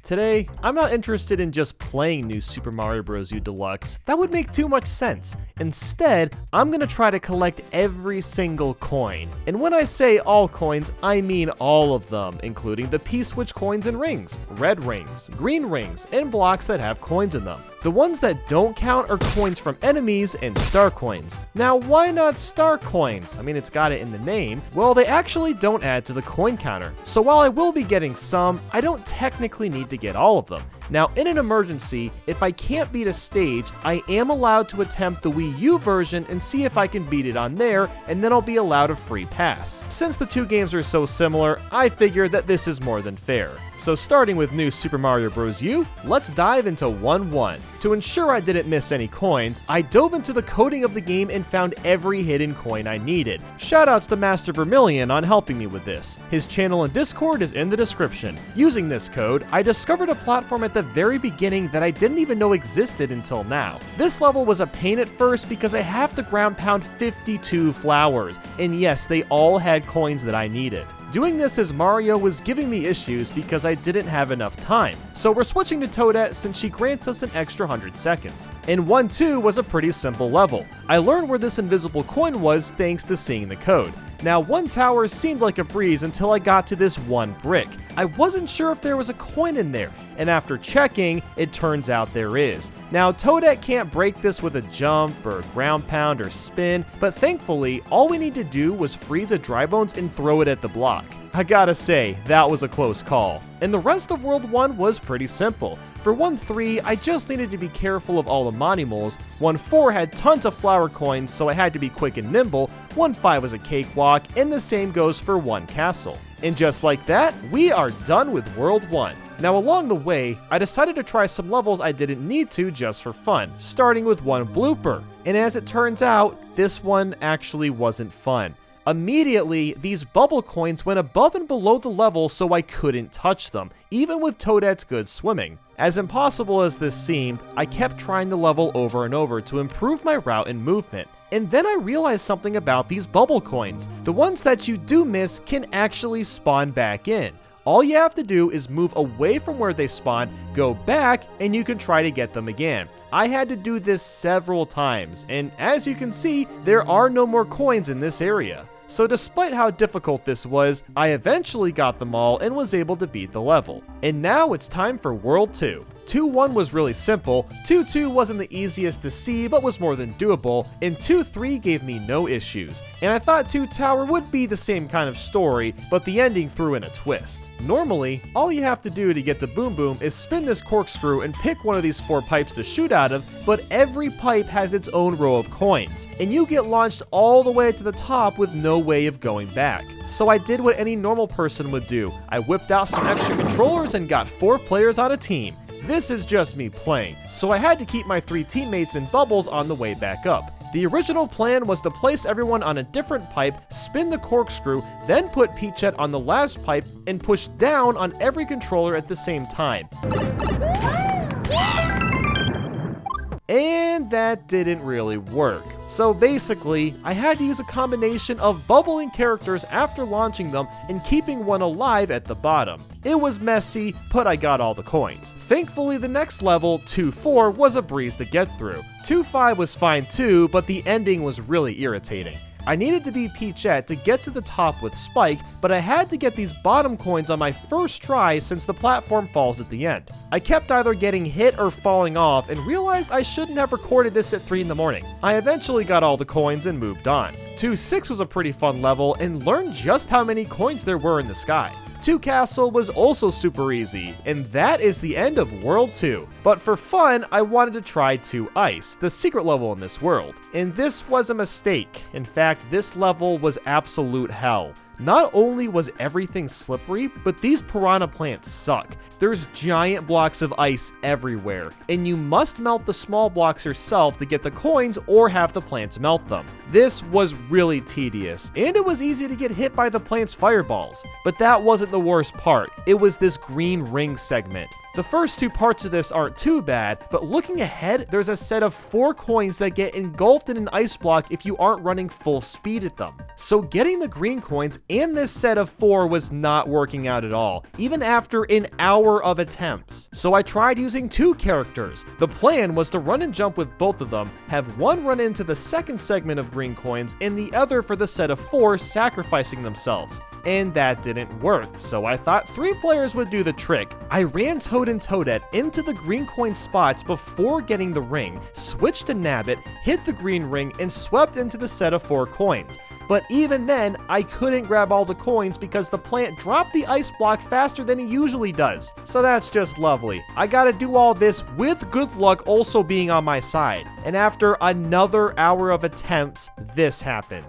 Today, I'm not interested in just playing New Super Mario Bros. U Deluxe. That would make too much sense. Instead, I'm gonna try to collect every single coin. And when I say all coins, I mean all of them, including the P-switch coins and rings, red rings, green rings, and blocks that have coins in them. The ones that don't count are coins from enemies and star coins. Now, why not star coins? I mean, it's got it in the name. Well, they actually don't add to the coin counter. So while I will be getting some, I don't technically need to get all of them. Now, in an emergency, if I can't beat a stage, I am allowed to attempt the Wii U version and see if I can beat it on there, and then I'll be allowed a free pass. Since the two games are so similar, I figure that this is more than fair. So starting with New Super Mario Bros. U, let's dive into 1-1. To ensure I didn't miss any coins, I dove into the coding of the game and found every hidden coin I needed. Shoutouts to Master Vermilion on helping me with this. His channel and Discord is in the description. Using this code, I discovered a platform at the very beginning that I didn't even know existed until now. This level was a pain at first because I have to ground pound 52 flowers, and yes, they all had coins that I needed. Doing this as Mario was giving me issues because I didn't have enough time, so we're switching to Toadette since she grants us an extra 100 seconds. And 1-2 was a pretty simple level. I learned where this invisible coin was thanks to seeing the code. Now, one tower seemed like a breeze until I got to this one brick. I wasn't sure if there was a coin in there, and after checking, it turns out there is. Now, Toadette can't break this with a jump or ground pound or spin, but thankfully, all we need to do was freeze a dry bones and throw it at the block. I gotta say, that was a close call. And the rest of World 1 was pretty simple. For 1-3, I just needed to be careful of all the Monimoles. 1-4 had tons of flower coins, so I had to be quick and nimble. 1-5 was a cakewalk, and the same goes for 1 castle. And just like that, we are done with World 1. Now along the way, I decided to try some levels I didn't need to just for fun, starting with one blooper. And as it turns out, this one actually wasn't fun. Immediately, these bubble coins went above and below the level so I couldn't touch them, even with Toadette's good swimming. As impossible as this seemed, I kept trying the level over and over to improve my route and movement. And then I realized something about these bubble coins. The ones that you do miss can actually spawn back in. All you have to do is move away from where they spawn, go back, and you can try to get them again. I had to do this several times, and as you can see, there are no more coins in this area. So despite how difficult this was, I eventually got them all and was able to beat the level. And now it's time for World 2. 2-1 was really simple, 2-2 wasn't the easiest to see but was more than doable, and 2-3 gave me no issues. And I thought 2 Tower would be the same kind of story, but the ending threw in a twist. Normally, all you have to do to get to Boom Boom is spin this corkscrew and pick one of these 4 pipes to shoot out of, but every pipe has its own row of coins, and you get launched all the way to the top with no way of going back. So I did what any normal person would do. I whipped out some extra controllers and got 4 players on a team. This is just me playing, so I had to keep my 3 teammates in bubbles on the way back up. The original plan was to place everyone on a different pipe, spin the corkscrew, then put Peachette on the last pipe, and push down on every controller at the same time. And that didn't really work. So basically, I had to use a combination of bubbling characters after launching them and keeping one alive at the bottom. It was messy, but I got all the coins. Thankfully, the next level, 2-4, was a breeze to get through. 2-5 was fine too, but the ending was really irritating. I needed to beat Peachette to get to the top with Spike, but I had to get these bottom coins on my first try since the platform falls at the end. I kept either getting hit or falling off and realized I shouldn't have recorded this at 3 in the morning. I eventually got all the coins and moved on. 2-6 was a pretty fun level and learned just how many coins there were in the sky. 2 Castle was also super easy, and that is the end of World 2. But for fun, I wanted to try 2 Ice, the secret level in this world. And this was a mistake. In fact, this level was absolute hell. Not only was everything slippery, but these piranha plants suck. There's giant blocks of ice everywhere, and you must melt the small blocks yourself to get the coins or have the plants melt them. This was really tedious, and it was easy to get hit by the plants' fireballs. But that wasn't the worst part. It was this green ring segment. The first two parts of this aren't too bad, but looking ahead, there's a set of 4 coins that get engulfed in an ice block if you aren't running full speed at them. So getting the green coins and this set of 4 was not working out at all, even after an hour of attempts. So I tried using 2 characters. The plan was to run and jump with both of them, have one run into the second segment of green coins and the other for the set of 4 sacrificing themselves. And that didn't work, so I thought 3 players would do the trick. I ran Toad and Toadette into the green coin spots before getting the ring, switched to Nabbit, hit the green ring, and swept into the set of 4 coins. But even then, I couldn't grab all the coins because the plant dropped the ice block faster than he usually does. So that's just lovely. I gotta do all this with good luck also being on my side. And after another hour of attempts, this happened.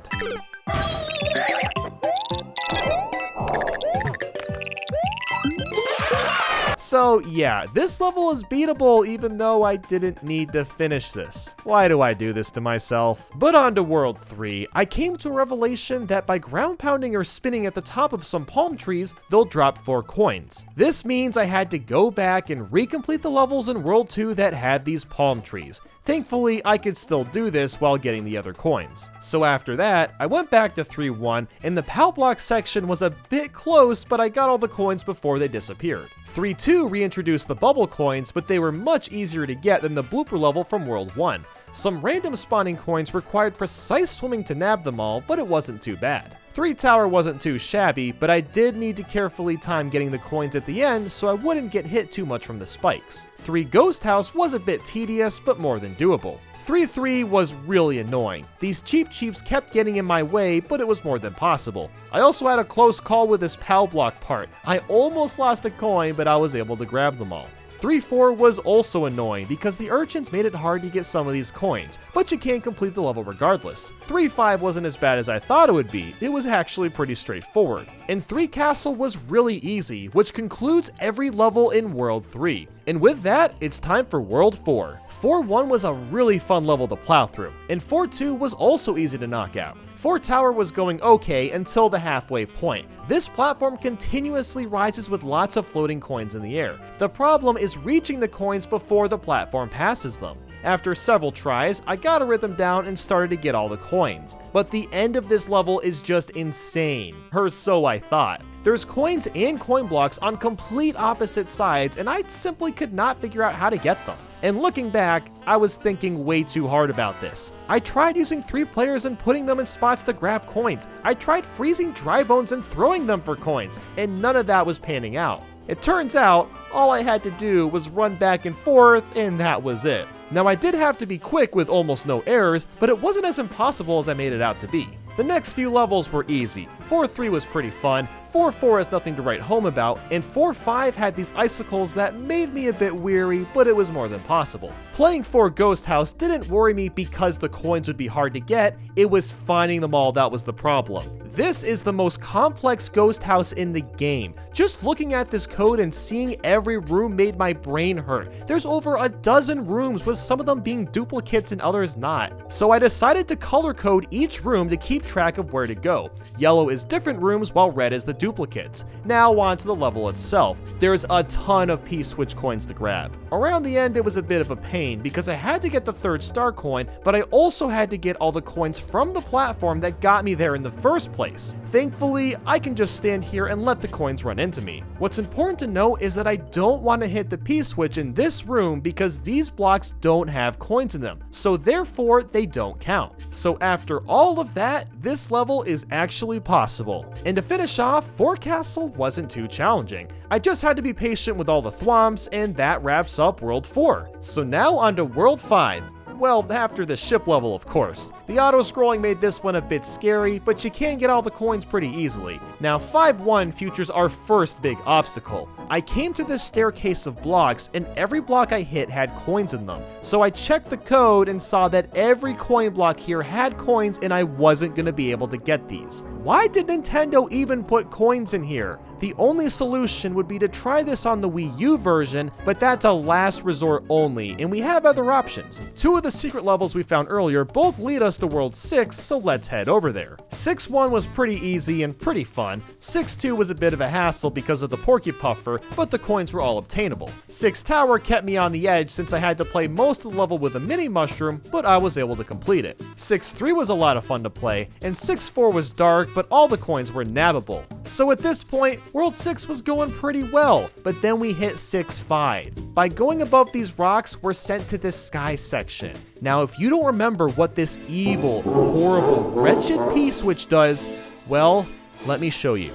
So yeah, this level is beatable even though I didn't need to finish this. Why do I do this to myself? But on to World 3, I came to a revelation that by ground pounding or spinning at the top of some palm trees, they'll drop 4 coins. This means I had to go back and recomplete the levels in World 2 that had these palm trees. Thankfully, I could still do this while getting the other coins. So after that, I went back to 3-1, and the POW block section was a bit close, but I got all the coins before they disappeared. 3-2 reintroduced the bubble coins, but they were much easier to get than the blooper level from World 1. Some random spawning coins required precise swimming to nab them all, but it wasn't too bad. 3 Tower wasn't too shabby, but I did need to carefully time getting the coins at the end so I wouldn't get hit too much from the spikes. 3 Ghost House was a bit tedious, but more than doable. 3-3 was really annoying. These cheeps kept getting in my way, but it was more than possible. I also had a close call with this POW block part. I almost lost a coin, but I was able to grab them all. 3-4 was also annoying because the urchins made it hard to get some of these coins, but you can't complete the level regardless. 3-5 wasn't as bad as I thought it would be, it was actually pretty straightforward. And 3 Castle was really easy, which concludes every level in World 3. And with that, it's time for World 4. 4-1 was a really fun level to plow through, and 4-2 was also easy to knock out. 4 Tower was going okay until the halfway point. This platform continuously rises with lots of floating coins in the air. The problem is reaching the coins before the platform passes them. After several tries, I got a rhythm down and started to get all the coins. But the end of this level is just insane, or so I thought. There's coins and coin blocks on complete opposite sides, and I simply could not figure out how to get them. And looking back, I was thinking way too hard about this. I tried using 3 players and putting them in spots to grab coins. I tried freezing dry bones and throwing them for coins, and none of that was panning out. It turns out, all I had to do was run back and forth, and that was it. Now I did have to be quick with almost no errors, but it wasn't as impossible as I made it out to be. The next few levels were easy. 4-3 was pretty fun, 4-4 has nothing to write home about, and 4-5 had these icicles that made me a bit weary, but it was more than possible. Playing 4 Ghost House didn't worry me because the coins would be hard to get, it was finding them all that was the problem. This is the most complex ghost house in the game. Just looking at this code and seeing every room made my brain hurt. There's over a dozen rooms with some of them being duplicates and others not. So I decided to color code each room to keep track of where to go. Yellow is different rooms while red is the duplicates. Now on to the level itself. There's a ton of P-switch coins to grab. Around the end it was a bit of a pain because I had to get the 3rd star coin, but I also had to get all the coins from the platform that got me there in the first place. Thankfully, I can just stand here and let the coins run into me. What's important to know is that I don't want to hit the P-switch in this room because these blocks don't have coins in them, so therefore they don't count. So after all of that, this level is actually possible. And to finish off, 4 Castle wasn't too challenging. I just had to be patient with all the thwomps, and that wraps up World 4. So now on to World 5. Well, after the ship level, of course. The auto-scrolling made this one a bit scary, but you can get all the coins pretty easily. Now, 5-1 features our first big obstacle. I came to this staircase of blocks, and every block I hit had coins in them. So I checked the code and saw that every coin block here had coins, and I wasn't going to be able to get these. Why did Nintendo even put coins in here? The only solution would be to try this on the Wii U version, but that's a last resort only, and we have other options. 2 of the secret levels we found earlier both lead us to World 6, so let's head over there. 6-1 was pretty easy and pretty fun. 6-2 was a bit of a hassle because of the Porky Puffer, but the coins were all obtainable. 6 Tower kept me on the edge since I had to play most of the level with a mini mushroom, but I was able to complete it. 6-3 was a lot of fun to play, and 6-4 was dark, but all the coins were nabbable. So at this point, World 6 was going pretty well, but then we hit 6-5. By going above these rocks, we're sent to this sky section. Now, if you don't remember what this evil, horrible, wretched P-switch does, well, let me show you.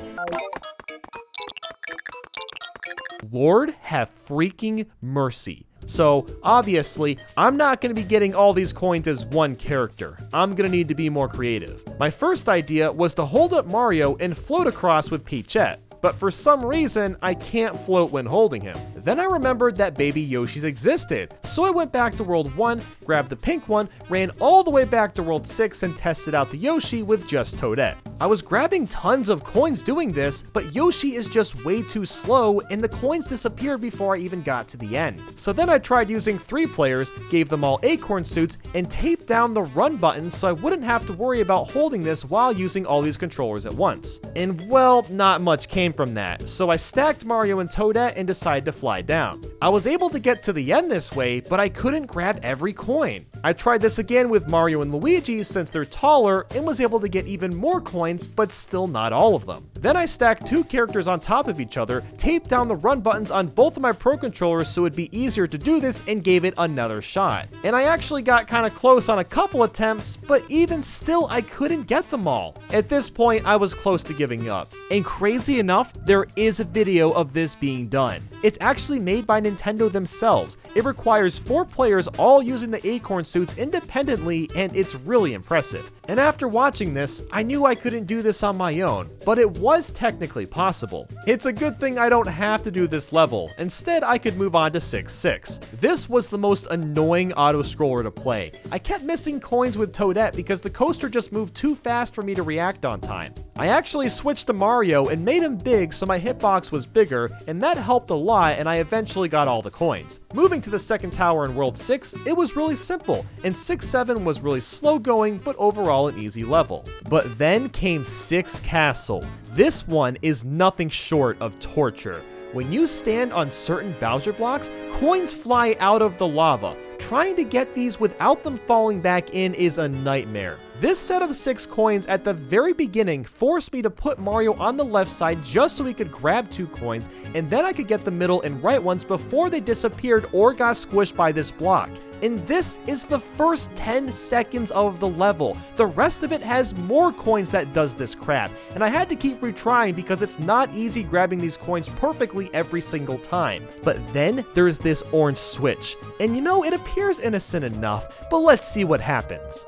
Lord have freaking mercy. So, obviously, I'm not going to be getting all these coins as one character. I'm going to need to be more creative. My first idea was to hold up Mario and float across with Peachette, but for some reason, I can't float when holding him. Then I remembered that baby Yoshis existed, so I went back to World 1, grabbed the pink one, ran all the way back to World 6 and tested out the Yoshi with just Toadette. I was grabbing tons of coins doing this, but Yoshi is just way too slow and the coins disappeared before I even got to the end. So then I tried using 3 players, gave them all acorn suits, and taped down the run buttons so I wouldn't have to worry about holding this while using all these controllers at once. And well, not much came from that, so I stacked Mario and Toadette and decided to fly down. I was able to get to the end this way, but I couldn't grab every coin. I tried this again with Mario and Luigi since they're taller and was able to get even more coins, but still not all of them. Then I stacked 2 characters on top of each other, taped down the run buttons on both of my Pro Controllers so it'd be easier to do this, and gave it another shot. And I actually got kind of close on a couple attempts, but even still I couldn't get them all. At this point, I was close to giving up. And crazy enough, there is a video of this being done. It's actually made by Nintendo themselves. It requires 4 players all using the acorn suits independently, and it's really impressive. And after watching this, I knew I couldn't do this on my own, but it was technically possible. It's a good thing I don't have to do this level. Instead, I could move on to 6-6. This was the most annoying auto-scroller to play. I kept missing coins with Toadette because the coaster just moved too fast for me to react on time. I actually switched to Mario and made him big so my hitbox was bigger, and that helped a lot, and I eventually got all the coins. Moving to the second tower in World 6, it was really simple, and 6-7 was really slow going, but overall an easy level. But then came 6 Castle. This one is nothing short of torture. When you stand on certain Bowser blocks, coins fly out of the lava. Trying to get these without them falling back in is a nightmare. This set of 6 coins at the very beginning forced me to put Mario on the left side just so he could grab 2 coins, and then I could get the middle and right ones before they disappeared or got squished by this block. And this is the first 10 seconds of the level. The rest of it has more coins that does this crap, and I had to keep retrying because it's not easy grabbing these coins perfectly every single time. But then there's this orange switch, and you know, it appears innocent enough, but let's see what happens.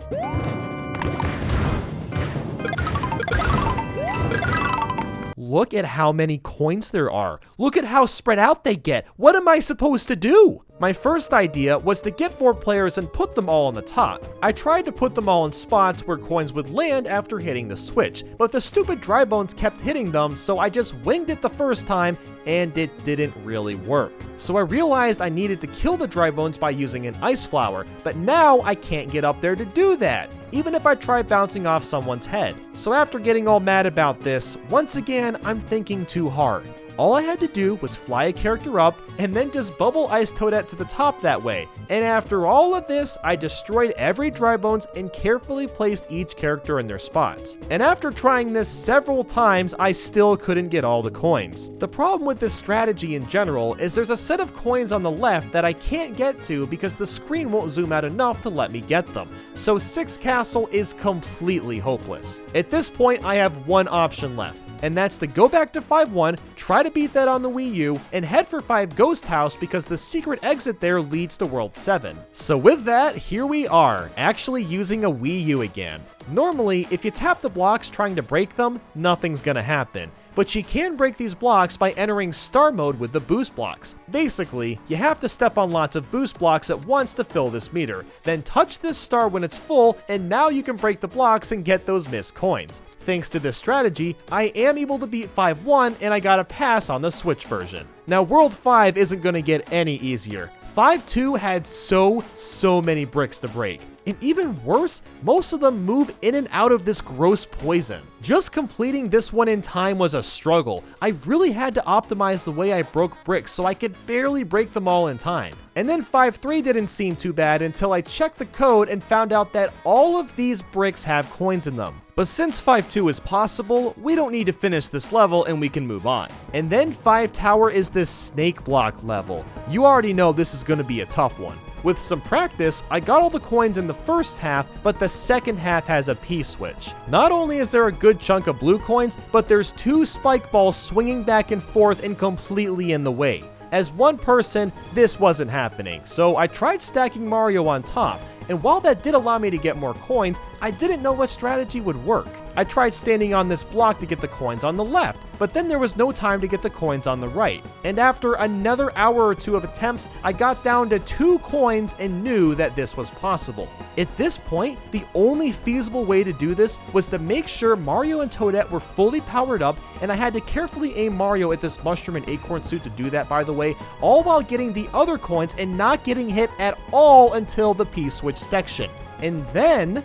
Look at how many coins there are. Look at how spread out they get. What am I supposed to do? My first idea was to get 4 players and put them all on the top. I tried to put them all in spots where coins would land after hitting the switch, but the stupid dry bones kept hitting them, so I just winged it the first time, and it didn't really work. So I realized I needed to kill the dry bones by using an ice flower, but now I can't get up there to do that, even if I try bouncing off someone's head. So after getting all mad about this, once again, I'm thinking too hard. All I had to do was fly a character up and then just bubble ice Toadette to the top that way. And after all of this, I destroyed every dry bones and carefully placed each character in their spots. And after trying this several times, I still couldn't get all the coins. The problem with this strategy in general is there's a set of coins on the left that I can't get to because the screen won't zoom out enough to let me get them. So 6 Castle is completely hopeless. At this point, I have one option left, and that's to go back to 5-1, try to beat that on the Wii U, and head for 5 Ghost House because the secret exit there leads to World 7. So with that, here we are, actually using a Wii U again. Normally, if you tap the blocks trying to break them, nothing's gonna happen. But you can break these blocks by entering star mode with the boost blocks. Basically, you have to step on lots of boost blocks at once to fill this meter, then touch this star when it's full, and now you can break the blocks and get those missed coins. Thanks to this strategy, I am able to beat 5-1 and I got a pass on the Switch version. Now World 5 isn't going to get any easier. 5-2 had so many bricks to break. And even worse, most of them move in and out of this gross poison. Just completing this one in time was a struggle. I really had to optimize the way I broke bricks so I could barely break them all in time. And then 5-3 didn't seem too bad until I checked the code and found out that all of these bricks have coins in them. But since 5-2 is possible, we don't need to finish this level and we can move on. And then 5 Tower is this snake block level. You already know this is going to be a tough one. With some practice, I got all the coins in the first half, but the second half has a P-switch. Not only is there a good chunk of blue coins, but there's 2 spike balls swinging back and forth and completely in the way. As one person, this wasn't happening, so I tried stacking Mario on top, and while that did allow me to get more coins, I didn't know what strategy would work. I tried standing on this block to get the coins on the left, but then there was no time to get the coins on the right. And after another hour or 2 of attempts, I got down to 2 coins and knew that this was possible. At this point, the only feasible way to do this was to make sure Mario and Toadette were fully powered up, and I had to carefully aim Mario at this mushroom and acorn suit to do that, by the way, all while getting the other coins and not getting hit at all until the P-switch section. And then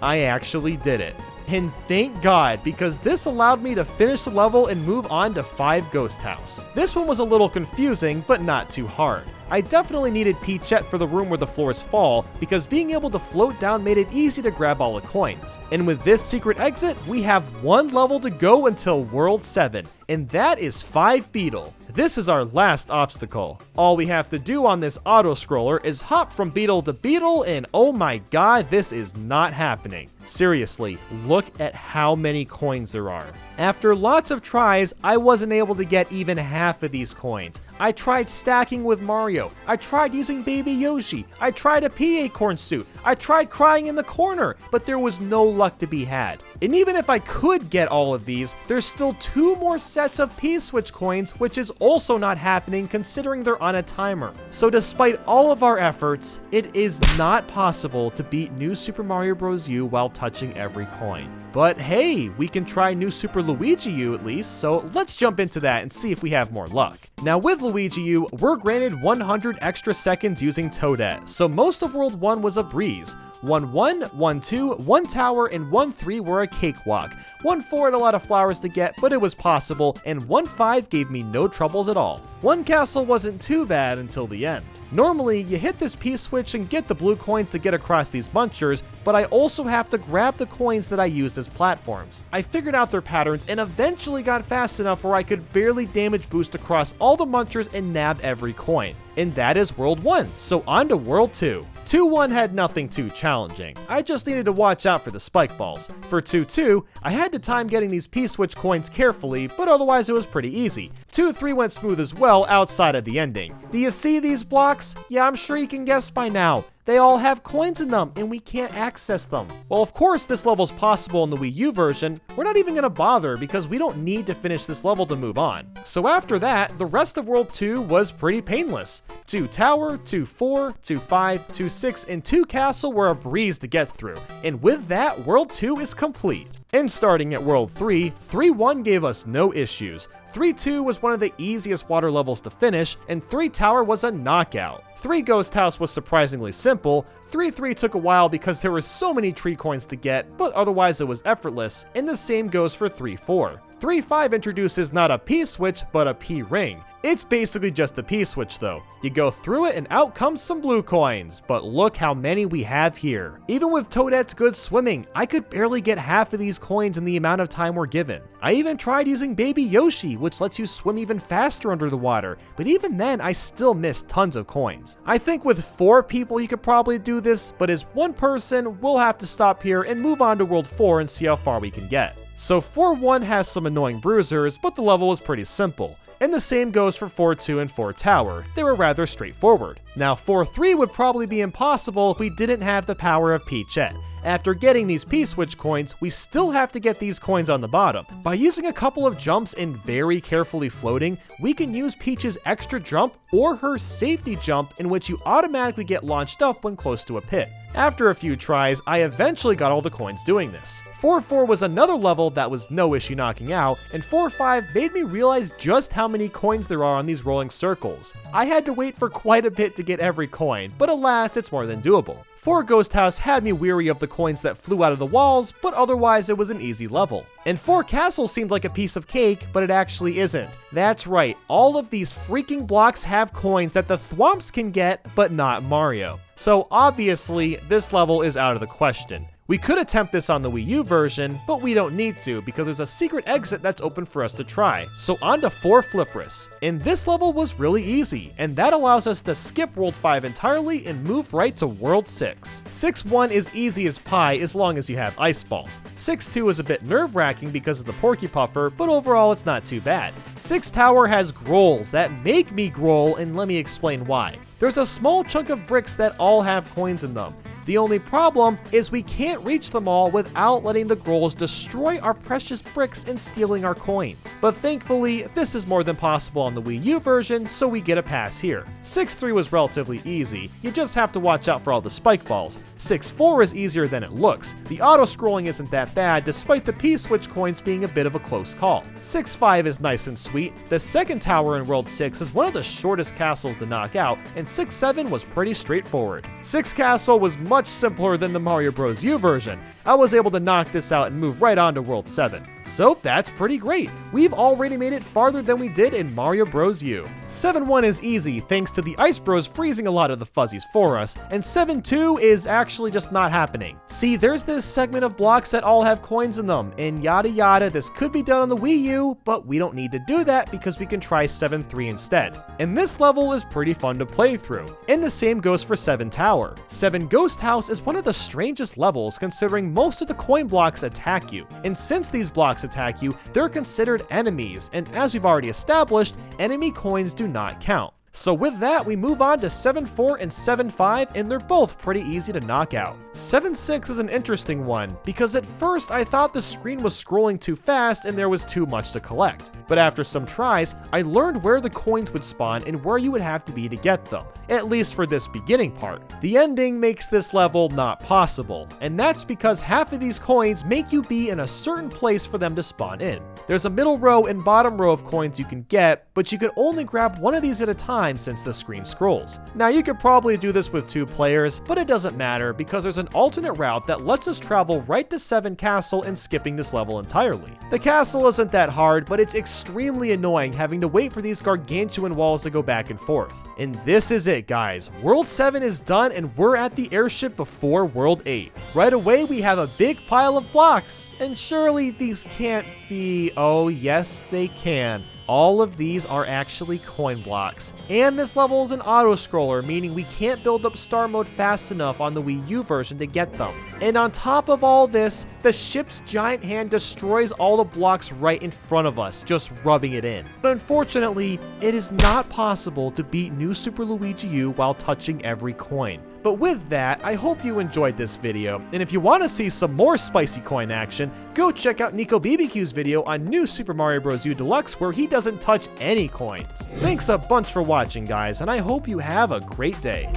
I actually did it. And thank God, because this allowed me to finish the level and move on to 5 Ghost House. This one was a little confusing, but not too hard. I definitely needed Peachette for the room where the floors fall, because being able to float down made it easy to grab all the coins. And with this secret exit, we have 1 level to go until World 7, and that is 5 Beetle. This is our last obstacle. All we have to do on this auto-scroller is hop from beetle to beetle, and oh my god, this is not happening. Seriously, look at how many coins there are. After lots of tries, I wasn't able to get even half of these coins. I tried stacking with Mario, I tried using Baby Yoshi, I tried a pea acorn suit, I tried crying in the corner, but there was no luck to be had. And even if I could get all of these, there's still 2 more sets of P-switch coins, which is also not happening considering they're on a timer. So despite all of our efforts, it is not possible to beat New Super Mario Bros. U while touching every coin. But hey, we can try New Super Luigi U at least, so let's jump into that and see if we have more luck. Now with Luigi U, we're granted 100 extra seconds using Toadette, so most of World 1 was a breeze. 1-1, 1-2, 1 Tower, and 1-3 were a cakewalk. 1-4 had a lot of flowers to get, but it was possible, and 1-5 gave me no troubles at all. 1 Castle wasn't too bad until the end. Normally, you hit this P-switch and get the blue coins to get across these munchers, but I also have to grab the coins that I used as platforms. I figured out their patterns and eventually got fast enough where I could barely damage boost across all the munchers and nab every coin. And that is World 1, so on to World 2. 2-1 had nothing too challenging. I just needed to watch out for the spike balls. For 2-2, I had to time getting these P-switch coins carefully, but otherwise it was pretty easy. 2-3 went smooth as well outside of the ending. Do you see these blocks? Yeah, I'm sure you can guess by now. They all have coins in them, and we can't access them. Well, of course this level's possible in the Wii U version. We're not even gonna bother because we don't need to finish this level to move on. So after that, the rest of World 2 was pretty painless. 2 Tower, 2-4, 2-5, 2-6, and 2 Castle were a breeze to get through. And with that, World 2 is complete. And starting at World 3, 3-1 gave us no issues. 3-2 was one of the easiest water levels to finish, and 3 Tower was a knockout. 3 Ghost House was surprisingly simple. 3-3 took a while because there were so many tree coins to get, but otherwise it was effortless, and the same goes for 3-4. 3-5 introduces not a P-switch, but a P-ring. It's basically just a P-switch though. You go through it and out comes some blue coins, but look how many we have here. Even with Toadette's good swimming, I could barely get half of these coins in the amount of time we're given. I even tried using Baby Yoshi, which lets you swim even faster under the water, but even then I still missed tons of coins. I think with 4 people you could probably do this, but as 1 person, we'll have to stop here and move on to World 4 and see how far we can get. So 4-1 has some annoying bruisers, but the level is pretty simple. And the same goes for 4-2 and 4 Tower. They were rather straightforward. Now 4-3 would probably be impossible if we didn't have the power of Peachette. After getting these P-switch coins, we still have to get these coins on the bottom. By using a couple of jumps and very carefully floating, we can use Peach's extra jump or her safety jump, in which you automatically get launched up when close to a pit. After a few tries, I eventually got all the coins doing this. 4-4 was another level that was no issue knocking out, and 4-5 made me realize just how many coins there are on these rolling circles. I had to wait for quite a bit to get every coin, but alas, it's more than doable. 4 Ghost House had me weary of the coins that flew out of the walls, but otherwise it was an easy level. And 4 Castle seemed like a piece of cake, but it actually isn't. That's right, all of these freaking blocks have coins that the Thwomps can get, but not Mario. So obviously, this level is out of the question. We could attempt this on the Wii U version, but we don't need to because there's a secret exit that's open for us to try. So on to 4 Flipris. And this level was really easy, and that allows us to skip World 5 entirely and move right to World 6. 6-1 is easy as pie as long as you have ice balls. 6-2 is a bit nerve-wracking because of the Porky Puffer, but overall it's not too bad. 6 Tower has grolls that make me growl, and let me explain why. There's a small chunk of bricks that all have coins in them. The only problem is we can't reach them all without letting the grolls destroy our precious bricks and stealing our coins. But thankfully, this is more than possible on the Wii U version, so we get a pass here. 6-3 was relatively easy, you just have to watch out for all the spike balls. 6-4 is easier than it looks. The auto-scrolling isn't that bad, despite the P-switch coins being a bit of a close call. 6-5 is nice and sweet. The second tower in World 6 is one of the shortest castles to knock out, and 6-7 was pretty straightforward. 6 Castle was much simpler than the Mario Bros. U version. I was able to knock this out and move right on to World 7. So that's pretty great. We've already made it farther than we did in Mario Bros. U. 7-1 is easy thanks to the Ice Bros freezing a lot of the fuzzies for us, and 7-2 is actually just not happening. See, there's this segment of blocks that all have coins in them, and yada yada. This could be done on the Wii U, but we don't need to do that because we can try 7-3 instead. And this level is pretty fun to play through. And the same goes for 7 Tower. 7 Ghost House is one of the strangest levels considering most of the coin blocks attack you. And since these blocks attack you, they're considered enemies, and as we've already established, enemy coins do not count. So with that, we move on to 7-4 and 7-5, and they're both pretty easy to knock out. 7-6 is an interesting one, because at first I thought the screen was scrolling too fast and there was too much to collect. But after some tries, I learned where the coins would spawn and where you would have to be to get them, at least for this beginning part. The ending makes this level not possible, and that's because half of these coins make you be in a certain place for them to spawn in. There's a middle row and bottom row of coins you can get, but you can only grab one of these at a time since the screen scrolls. Now you could probably do this with 2 players, but it doesn't matter because there's an alternate route that lets us travel right to 7 Castle and skipping this level entirely. The castle isn't that hard, but it's extremely annoying having to wait for these gargantuan walls to go back and forth. And this is it, guys. World 7 is done and we're at the airship before World 8. Right away we have a big pile of blocks, and surely these can't be... oh yes they can. All of these are actually coin blocks. And this level is an auto-scroller, meaning we can't build up star mode fast enough on the Wii U version to get them. And on top of all this, the ship's giant hand destroys all the blocks right in front of us, just rubbing it in. But unfortunately, it is not possible to beat New Super Luigi U while touching every coin. But with that, I hope you enjoyed this video, and if you want to see some more spicy coin action, go check out Nicobqq's video on New Super Mario Bros. U Deluxe where he doesn't touch any coins. Thanks a bunch for watching, guys, and I hope you have a great day.